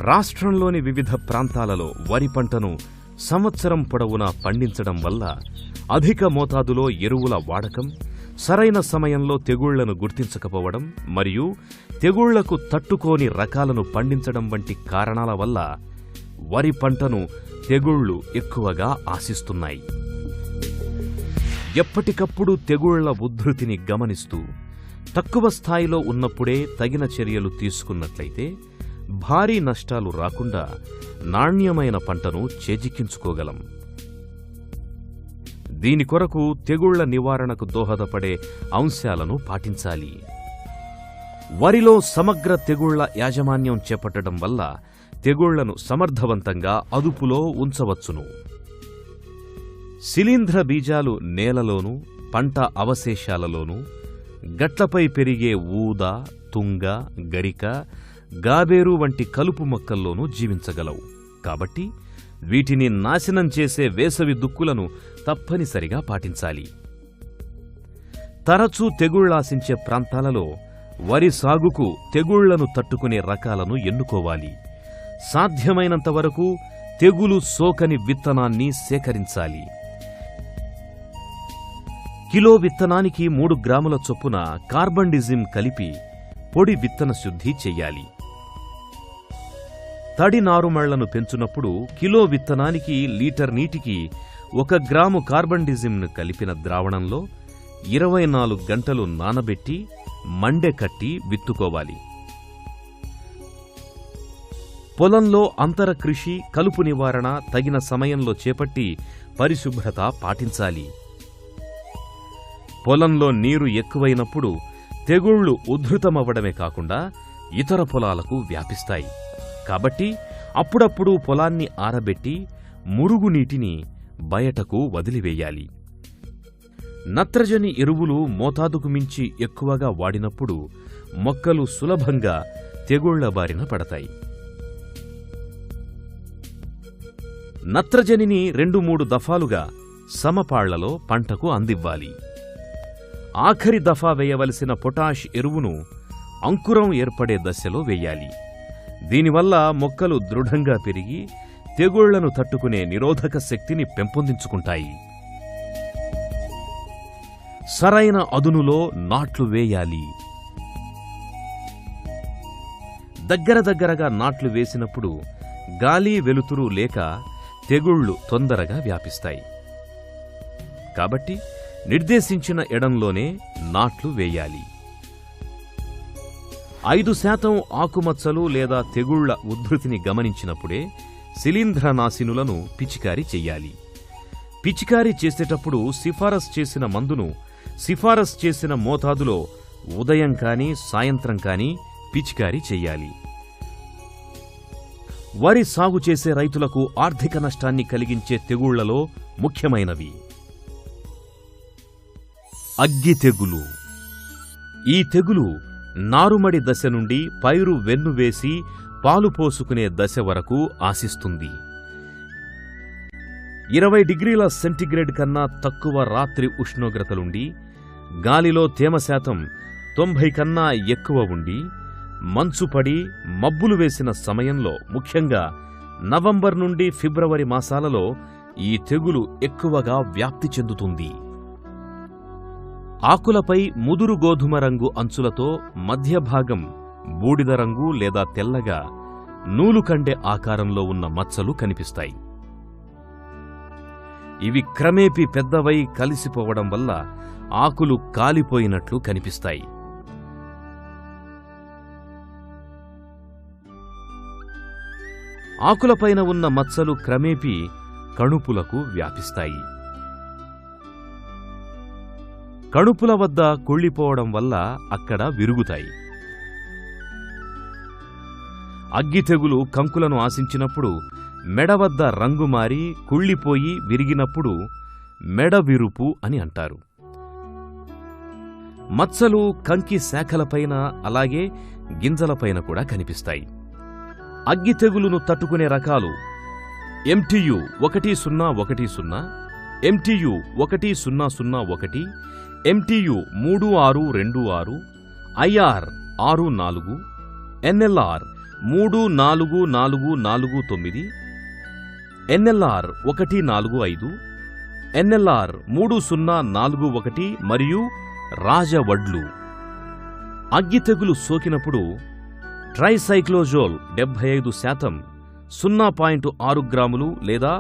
రాష్ట్రంలోని వివిధ ప్రాంతాలలో వరి పంటను సంవత్సరం పొడవునా పండించడం వల్ల అధిక మోతాదులో ఎరువుల వాడకం, సరైన సమయంలో తెగుళ్లను గుర్తించకపోవడం మరియు తెగుళ్లకు తట్టుకోని రకాలను పండించడం వంటి కారణాల వల్ల వరి పంటను తెగుళ్లు ఎక్కువగా ఆశిస్తున్నాయి. ఎప్పటికప్పుడు తెగుళ్ల ఉధృతిని గమనిస్తూ తక్కువ స్థాయిలో ఉన్నప్పుడే తగిన చర్యలు తీసుకున్నట్లయితే భారీ నష్టాలు రాకుండా నాణ్యమైన పంటను చేజిక్కించుకోగలం. దీని కొరకు తెగుళ్ల నివారణకు దోహదపడే అంశాలను పాటించాలి. వరిలో సమగ్ర తెగుళ్ల యాజమాన్యం చేపట్టడం వల్ల తెగుళ్లను సమర్థవంతంగా అదుపులో ఉంచవచ్చును. శిలీంధ్ర బీజాలు నేలలోనూ, పంట అవశేషాలలోనూ, గట్లపై పెరిగే ఊద, తుంగ, గరిక, గాబేరు వంటి కలుపు మొక్కల్లోనూ జీవించగలవు. కాబట్టి వీటిని నాశనం చేసే వేసవి దుక్కులను తప్పనిసరిగా పాటించాలి. తరచూ తెగుళ్లాశించే ప్రాంతాలలో వరి సాగుకు తెగుళ్లను తట్టుకునే రకాలను ఎన్నుకోవాలి. సాధ్యమైనంత వరకు తెగులు సోకని విత్తనాన్ని సేకరించాలి. కిలో విత్తనానికి 3 గ్రాముల చొప్పున కార్బండిజిమ్ కలిపి పొడి విత్తన శుద్ధి చెయ్యాలి. తడి నారుమళ్లను పెంచునప్పుడు కిలో విత్తనానికి లీటర్ నీటికి 1 గ్రాము కార్బండిజిమ్ను కలిపిన ద్రావణంలో 24 గంటలు నానబెట్టి మండె కట్టి విత్తుకోవాలి. పొలంలో అంతర కృషి, కలుపు నివారణ తగిన సమయంలో చేపట్టి పరిశుభ్రత పాటించాలి. పొలంలో నీరు ఎక్కువైనప్పుడు తెగుళ్లు ఉధృతమవ్వడమే కాకుండా ఇతర పొలాలకు వ్యాపిస్తాయి. కాబట్టి అప్పుడప్పుడు పొలాన్ని ఆరబెట్టి మురుగునీటిని బయటకు వదిలివేయాలి. నత్రజని ఎరువులు మోతాదుకు మించి ఎక్కువగా వాడినప్పుడు మొక్కలు సులభంగా తెగుళ్ల బారిన పడతాయి. నత్రజనిని 2-3 దఫాలుగా సమపాళ్లలో పంటకు అందివ్వాలి. ఆఖరి దఫా వేయవలసిన పొటాష్ ఎరువును అంకురం ఏర్పడే దశలో వేయాలి. దీనివల్ల మొక్కలు దృఢంగా పెరిగి తెగుళ్లను తట్టుకునే నిరోధక శక్తిని పెంపొందించుకుంటాయి. సరైన అదునులో నాట్లు వేయాలి. దగ్గరగా నాట్లు వేసినప్పుడు గాలి, వెలుతురు లేక తెగుళ్లు తొందరగా వ్యాపిస్తాయి. కాబట్టి నిర్దేశించిన ఎడంలోనే నాట్లు వేయాలి. 5% ఆకుమచ్చలు లేదా తెగుళ్ల ఉధృతిని గమనించినప్పుడే శిలీంధ్రనాశినులను పిచికారీ చెయ్యాలి. పిచికారీ చేసేటప్పుడు సిఫారసు చేసిన మందును సిఫారసు చేసిన మోతాదులో ఉదయం కానీ సాయంత్రం కానీ పిచికారీ చెయ్యాలి. వరి సాగు చేసే రైతులకు ఆర్థిక నష్టాన్ని కలిగించే తెగుళ్లలో ముఖ్యమైనవి అగ్గి తెగులు. ఈ తెగులు నారుమడి దశ నుండి పైరు వెన్ను వేసి పాలు పోసుకునే దశ వరకు ఆశిస్తుంది. 20 డిగ్రీల సెంటీగ్రేడ్ కన్నా తక్కువ రాత్రి ఉష్ణోగ్రతలుండి, గాలిలో తేమ శాతం 90 కన్నా ఎక్కువ ఉండి, మంచు పడి మబ్బులు వేసిన సమయంలో, ముఖ్యంగా నవంబర్ నుండి ఫిబ్రవరి మాసాలలో ఈ తెగులు ఎక్కువగా వ్యాప్తి చెందుతుంది. ఆకులపై ముదురు గోధుమ రంగు అంచులతో మధ్య భాగం బూడిద రంగు లేదా తెల్లగా నూలుకండె ఆకారంలో ఉన్న మచ్చలు కనిపిస్తాయి. ఇవి క్రమేపీ పెద్దవై కలిసిపోవడం వల్ల ఆకులు కాలిపోయినట్లు కనిపిస్తాయి. ఆకులపైన ఉన్న మచ్చలు క్రమేపీ కణుపులకు వ్యాపిస్తాయి. కణుపుల వద్ద కుళ్ళిపోవడం వల్ల అక్కడ విరుగుతాయి. అగ్గి తెగులు కంకులను ఆశించినప్పుడు మెడ వద్ద రంగు మారి కుళ్ళిపోయి విరిగినప్పుడు మెడ విరుపు అని అంటారు. మచ్చలు కంకి శాఖలపైన అలాగే గింజలపైన కూడా కనిపిస్తాయి. అగ్గి తెగులును తట్టుకునే రకాలు MTU 1010, MTU 1001, MTU 3626, IR 64, NLR 34449, NLR 145, NLR 3041 మరియు రాజవడ్లు. అగ్గి తెగులు సోకినప్పుడు ట్రైసైక్లోజోల్ 75%, 0.6 గ్రాములు లేదా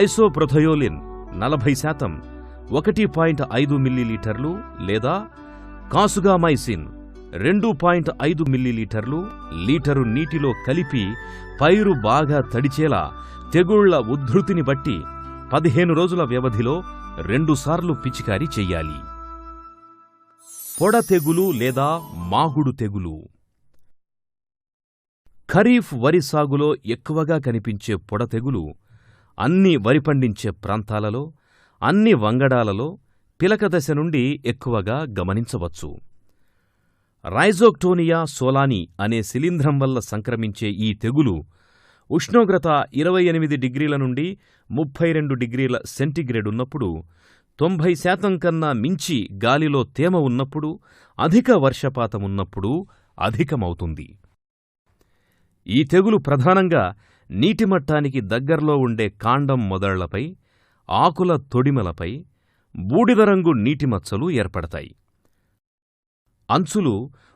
ఐసోప్రొథయోలిన్ 40%, 1.5 మిల్లీలీటర్లు లేదా కాసుగామైసిన్ 2.5 మిల్లీలీటర్లు లీటరు నీటిలో కలిపి పైరు బాగా తడిచేలా తెగుళ్ల ఉద్ధృతిని బట్టి 15 రోజుల వ్యవధిలో 2 సార్లు పిచికారీ చెయ్యాలి. పొడ తెగులు లేదా మాగుడు తెగులు. ఖరీఫ్ వరి సాగులో ఎక్కువగా కనిపించే పొడ తెగులు అన్ని వరి పండించే ప్రాంతాలలో, అన్ని వంగడాలలో పిలక దశ నుండి ఎక్కువగా గమనించవచ్చు. రైజోక్టోనియా సోలాని అనే శిలీంధ్రం వల్ల సంక్రమించే ఈ తెగులు ఉష్ణోగ్రత 28 డిగ్రీల నుండి 32 డిగ్రీల సెంటీగ్రేడ్ ఉన్నప్పుడు, 90% కన్నా మించి గాలిలో తేమ ఉన్నప్పుడు, అధిక వర్షపాతమున్నప్పుడు అధికమవుతుంది. ఈ తెగులు ప్రధానంగా నీటిమట్టానికి దగ్గర్లో ఉండే కాండం మొదళ్లపై, ఆకుల తొడిమలపై బూడిద రంగు నీటిమచ్చలు ఏర్పడతాయి. అంచులు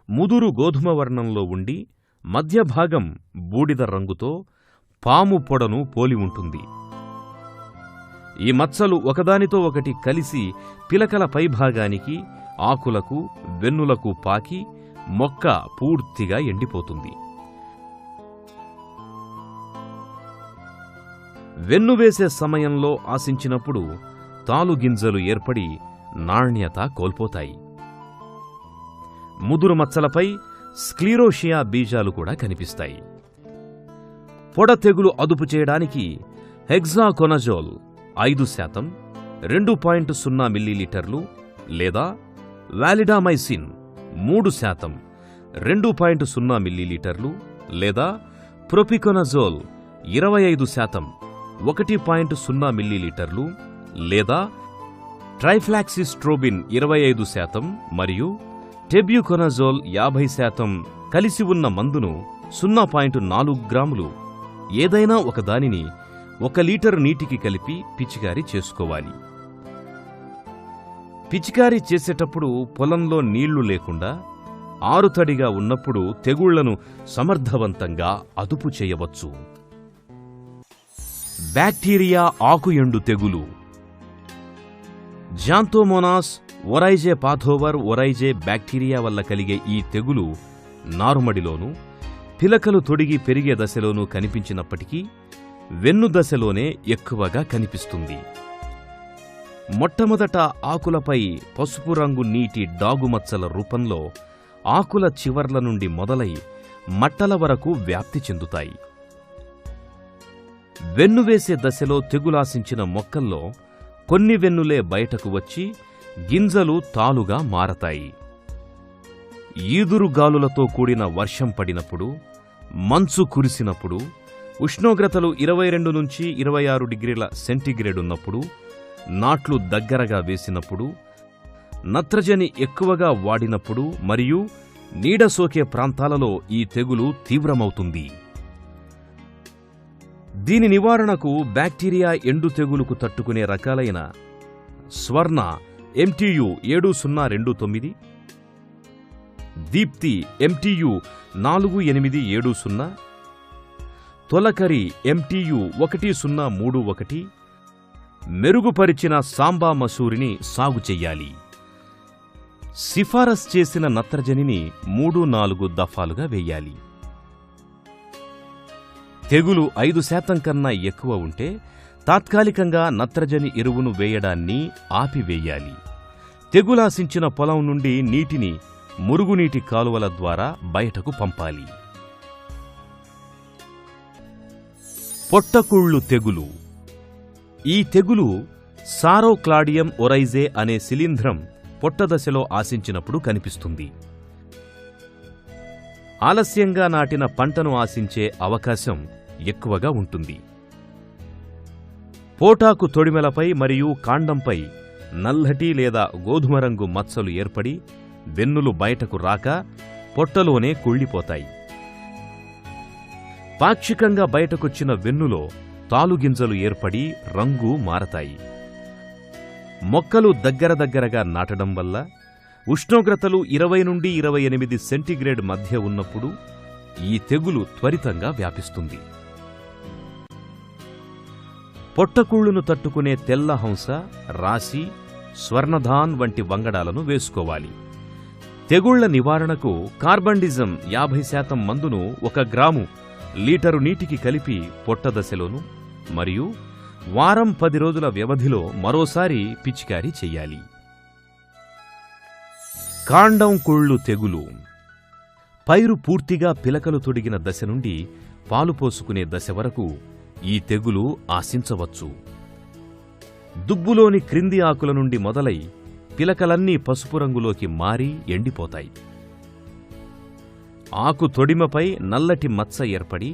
ముదురు గోధుమ వర్ణంలో ఉండి మధ్యభాగం బూడిద రంగుతో పాము పొడను పోలి ఉంటుంది. ఈ మచ్చలు ఒకదానితో ఒకటి కలిసి పిలకల పైభాగానికి, ఆకులకు, వెన్నులకు పాకి మొక్క పూర్తిగా ఎండిపోతుంది. వెన్నువేసే సమయంలో ఆశించినప్పుడు తాలుగింజలు ఏర్పడి నాణ్యత కోల్పోతాయి. ముదురు మచ్చలపై స్క్లీరోషియా బీజాలు కూడా కనిపిస్తాయి. పొడ తెగులు అదుపు చేయడానికి హెక్సాకొనజోల్ 5%, 2.0 మిల్లీలీటర్లు లేదా వాలిడామైసిన్ 3%, 2.0 మిల్లీలీటర్లు లేదా ప్రొపికొనజోల్ 25%, 1.0 మిల్లీలీటర్లు లేదా ట్రైఫ్లాక్సిస్ట్రోబిన్ 25% మరియు టెబ్యూకొనజోల్ 50% కలిసి ఉన్న మందును 0.4 గ్రాములు ఏదైనా ఒకదానిని 1 లీటరు నీటికి కలిపి పిచికారీ చేసుకోవాలి. పిచికారీ చేసేటప్పుడు పొలంలో నీళ్లు లేకుండా ఆరుతడిగా ఉన్నప్పుడు తెగుళ్లను సమర్థవంతంగా అదుపు చేయవచ్చు. బ్యాక్టీరియా ఆకుఎండు తెగులు. జాంతోమోనాస్ ఒరైజే పాథోవర్ ఒరైజే బ్యాక్టీరియా వల్ల కలిగే ఈ తెగులు నారుమడిలోనూ, పిలకలు తొడిగి పెరిగే దశలోనూ కనిపించినప్పటికీ వెన్ను దశలోనే ఎక్కువగా కనిపిస్తుంది. మొట్టమొదట ఆకులపై పసుపు రంగు నీటి డాగుమచ్చల రూపంలో ఆకుల చివర్ల నుండి మొదలై మట్టల వరకు వ్యాప్తి చెందుతాయి. వెన్నువేసే దశలో తెగులాశించిన మొక్కల్లో కొన్ని వెన్నులే బయటకు వచ్చి గింజలు తాలుగా మారతాయి. ఈదురుగాలులతో కూడిన వర్షం పడినప్పుడు, మంచు కురిసినప్పుడు, ఉష్ణోగ్రతలు 22 నుంచి 26 డిగ్రీల సెంటీగ్రేడ్ ఉన్నప్పుడు, నాట్లు దగ్గరగా వేసినప్పుడు, నత్రజని ఎక్కువగా వాడినప్పుడు మరియు నీడ సోకే ప్రాంతాలలో ఈ తెగులు తీవ్రమవుతుంది. దీని నివారణకు బ్యాక్టీరియా ఎండు తెగులుకు తట్టుకునే రకాలైన స్వర్ణ MTU 7029, దీప్తి MTU 4870, తొలకరి MTU 1031, మెరుగుపరిచిన సాంబా మసూరిని సాగు చెయ్యాలి. సిఫారసు చేసిన నత్రజనిని 3-4 దఫాలుగా వేయాలి. తెగులు 5% కన్నా ఎక్కువ ఉంటే తాత్కాలికంగా నత్రజని ఎరువును వేయడాన్ని ఆపివేయాలి. తెగులాశించిన పొలం నుండి నీటిని మురుగునీటి కాలువల ద్వారా బయటకు పంపాలి. పొట్టకుళ్ళు తెగులు. ఈ తెగులు సారోక్లాడియం ఒరైజే అనే శిలీంధ్రం పొట్టదశలో ఆశించినప్పుడు కనిపిస్తుంది. ఆలస్యంగా నాటిన పంటను ఆశించే అవకాశం ఎక్కువగా ఉంటుంది. పోటాకు తొడిమెలపై మరియు కాండంపై నల్లటి లేదా గోధుమ రంగు మచ్చలు ఏర్పడి వెన్నులు బయటకు రాక పొట్టలోనే కుళ్ళిపోతాయి. పాక్షికంగా బయటకొచ్చిన వెన్నులో తాలుగింజలు ఏర్పడి రంగు మారతాయి. మొక్కలు దగ్గరగా నాటడం వల్ల ఉష్ణోగ్రతలు 20 నుండి 28 సెంటీగ్రేడ్ మధ్య ఉన్నప్పుడు ఈ తెగులు త్వరితంగా వ్యాపిస్తుంది. పొట్టకూళ్లును తట్టుకునే తెల్ల హంస, రాశి, స్వర్ణధాన్ వంటి వంగడాలను వేసుకోవాలి. తెగుళ్ల నివారణకు కార్బండిజం 50% మందును 1 గ్రాము లీటరు నీటికి కలిపి పొట్టదశలోను మరియు వారం 10 రోజుల వ్యవధిలో మరోసారి పిచికారీ చెయ్యాలి. కాండం కుళ్ళు తెగులు పైరు పూర్తిగా పిలకలు తొడిగిన దశ నుండి పాలు పోసుకునే దశ వరకు ఈ తెగులు ఆశించవచ్చు. దుబ్బులోని క్రింది ఆకుల నుండి మొదలై పిలకలన్నీ పసుపు రంగులోకి మారి ఎండిపోతాయి. ఆకు తొడిమపై నల్లటి మచ్చ ఏర్పడి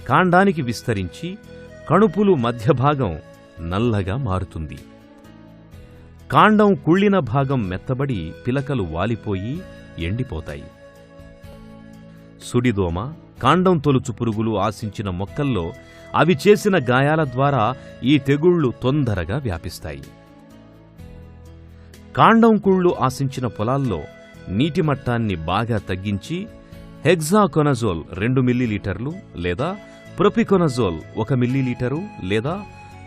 కాండానికి విస్తరించి కణుపులు మధ్యభాగం నల్లగా మారుతుంది. కాండం కుళ్ళిన భాగం మెత్తబడి పిలకలు వాలిపోయి ఎండిపోతాయి. సుడిదోమ, కాండం తొలుచు పురుగులు ఆశించిన మొక్కల్లో అవి చేసిన గాయాల ద్వారా ఈ తెగుళ్లు తొందరగా వ్యాపిస్తాయి. కాండం కుళ్ళు ఆశించిన పొలాల్లో నీటి మట్టాన్ని బాగా తగ్గించి హెగ్జాకొనజోల్ 2 మిల్లీలీటర్లు లేదా ప్రొపికొనజోల్ 1 మిల్లీలీటరు లేదా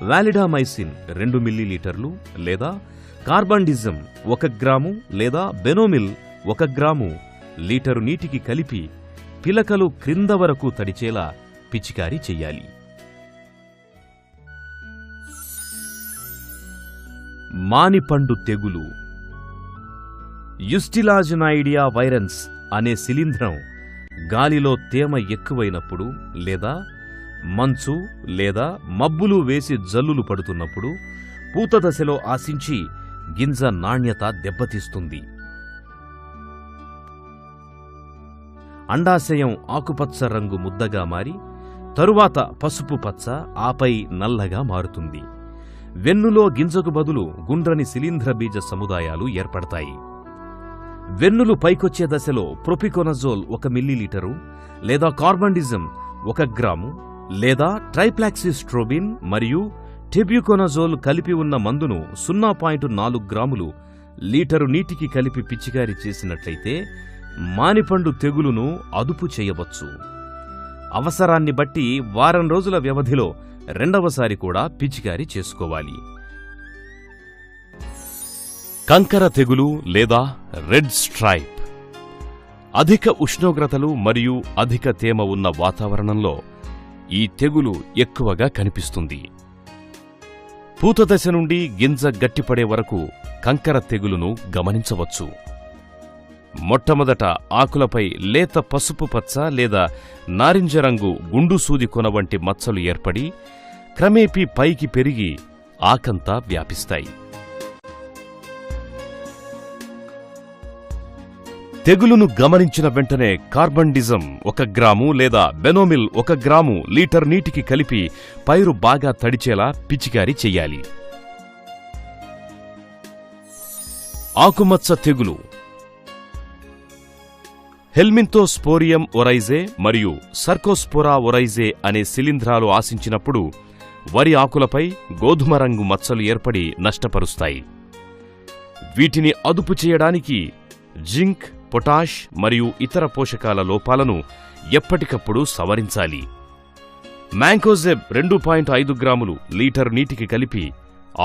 వాలిడామైసిన్ 2 మిల్లీలీటర్లు లేదా కార్బండిజం 1 గ్రాము లేదా బెనోమిల్ 1 గ్రాము లీటరు నీటికి కలిపి పిలకలు క్రింద వరకు తడిచేలా పిచికారీ చెయ్యాలి. మానిపండు తెగులు యుస్టిలాజినాయిడియా వైరన్స్ అనే శిలీంధ్రం గాలిలో తేమ ఎక్కువైనప్పుడు లేదా మంచు లేదా మబ్బులు వేసి జల్లులు పడుతున్నప్పుడు పూత దశలో ఆశించి గింజ నాణ్యత దెబ్బతీస్తుంది. అండాశయం ఆకుపచ్చ రంగు ముద్దగా మారి తరువాత పసుపు పచ్చ, ఆపై నల్లగా మారుతుంది. వెన్నులో గింజకు బదులు గుండ్రని శిలీంధ్ర బీజ సముదాయాలు ఏర్పడతాయి. వెన్నులు పైకొచ్చే దశలో ప్రొపికొనజోల్ 1 మిల్లీలీటరు లేదా కార్బండిజం 1 గ్రాము లేదా ట్రైప్లాక్సిస్ట్రోబిన్ మరియు టెబ్యూకొనజోల్ కలిపి ఉన్న మందును 0.4 గ్రాములు లీటరు నీటికి కలిపి పిచికారీ చేసినట్లయితే మానిపండు తెగులును అదుపు చేయవచ్చు. అవసరాన్ని బట్టి వారం రోజుల వ్యవధిలో రెండవసారి కూడా పిచికారీ చేసుకోవాలి. కంకర తెగులు లేదా రెడ్ స్ట్రైప్ అధిక ఉష్ణోగ్రతలు మరియు అధిక తేమ ఉన్న వాతావరణంలో ఈ తెగులు ఎక్కువగా కనిపిస్తుంది. పూత దశ నుండి గింజ గట్టిపడే వరకు కంకర తెగులును గమనించవచ్చు. మొట్టమొదట ఆకులపై లేత పసుపు పచ్చ లేదా నారింజ రంగు గుండు సూది కొన వంటి మచ్చలు ఏర్పడి క్రమేపీ పైకి పెరిగి ఆకంతా వ్యాపిస్తాయి. తెగులును గమనించిన వెంటనే కార్బండిజం 1 గ్రాము లేదా బెనోమిల్ 1 గ్రాము లీటర్ నీటికి కలిపి పైరు బాగా తడిచేలా పిచికారీ చెయ్యాలి. ఆకుమచ్చ తెగులు హెల్మింతోస్పోరియం ఒరైజే మరియు సర్కోస్పోరా ఒరైజే అనే శిలీంధ్రాలు ఆశించినప్పుడు వరి ఆకులపై గోధుమ రంగు మచ్చలు ఏర్పడి నష్టపరుస్తాయి. వీటిని అదుపు చేయడానికి జింక్, పొటాష్ మరియు ఇతర పోషకాల లోపాలను ఎప్పటికప్పుడు సవరించాలి. మ్యాంకోజెబ్ 2.5 గ్రాములు లీటర్ నీటికి కలిపి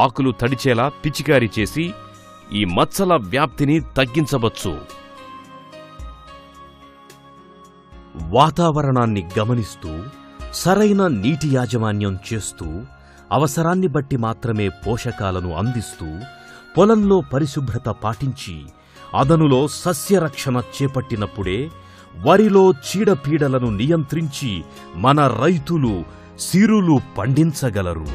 ఆకులు తడిచేలా పిచికారీ చేసి ఈ మచ్చల వ్యాప్తిని తగ్గించవచ్చు. వాతావరణాన్ని గమనిస్తూ సరైన నీటి యాజమాన్యం చేస్తూ అవసరాన్ని బట్టి మాత్రమే పోషకాలను అందిస్తూ పొలంలో పరిశుభ్రత పాటించి అదనులో సస్యరక్షణ చేపట్టినప్పుడే వరిలో చీడపీడలను నియంత్రించి మన రైతులు సిరులు పండించగలరు.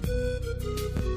Thank you.